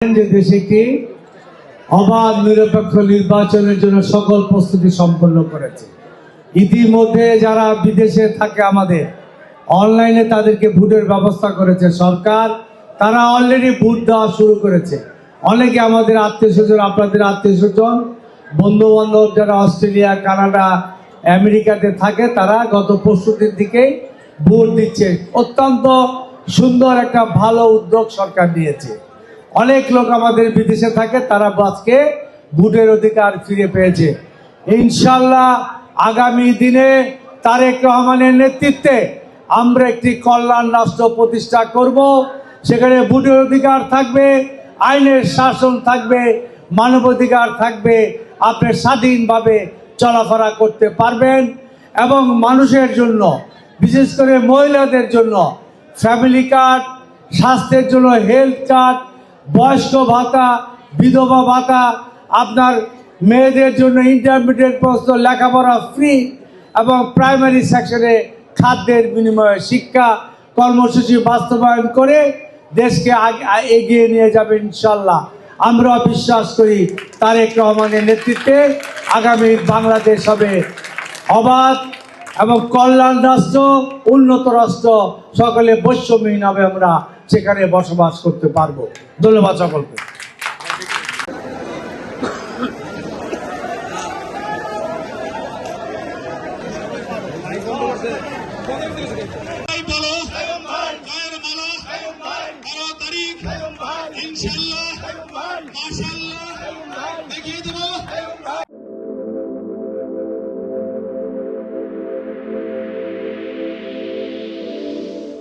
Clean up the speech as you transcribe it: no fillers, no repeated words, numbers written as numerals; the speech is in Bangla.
দেশে একটি অবাধ নিরপেক্ষ নির্বাচনের জন্য সকল প্রস্তুতি সম্পন্ন করেছে। ইতিমধ্যে যারা বিদেশে থাকে আমাদের অনলাইনে তাদেরকে ভোটের ব্যবস্থা করেছে সরকার। তারা অলরেডি ভোট দেওয়া শুরু করেছে। অনেকে আমাদের আত্মীয় স্বজন, আপনাদের আত্মীয় স্বজন, বন্ধু বান্ধব যারা অস্ট্রেলিয়া, কানাডা, আমেরিকাতে থাকে তারা গত পরশুদিন দিকেই ভোট দিচ্ছে। অত্যন্ত সুন্দর একটা ভালো উদ্যোগ সরকার নিয়েছে। অনেক লোক আমাদের বিদেশে থাকে, তারা আজকে ভোটের অধিকার ফিরে পেয়েছে। ইনশাল্লাহ আগামী দিনে তারেক রহমানের নেতৃত্বে আমরা একটি কল্যাণ রাষ্ট্র প্রতিষ্ঠা করব। সেখানে ভোটের অধিকার থাকবে, আইনের শাসন থাকবে, মানবাধিকার থাকবে, আপনি স্বাধীনভাবে চলাফেরা করতে পারবেন এবং মানুষের জন্য, বিশেষ করে মহিলাদের জন্য ফ্যামিলি কার্ড, স্বাস্থ্যের জন্য হেলথ কার্ড, বয়স্ক ভাতা, বিধবা ভাতা, আপনার মেয়েদের জন্য ইন্টারমিডিয়েট পর্যন্ত লেখাপড়া ফ্রি এবং প্রাইমারি সেকশনে খাদ্যের বিনিময়ে শিক্ষা কর্মসূচি বাস্তবায়ন করে দেশকে এগিয়ে নিয়ে যাবে ইনশাল্লাহ। আমরা বিশ্বাস করি তারেক রহমানের নেতৃত্বে আগামী বাংলাদেশ হবে অবাধ এবং কল্যাণ রাষ্ট্র, উন্নত রাষ্ট্র, সকলে বৈষম্যহীন হবে, আমরা সেখানে বসবাস করতে পারবো। ধন্যবাদ সকলকে।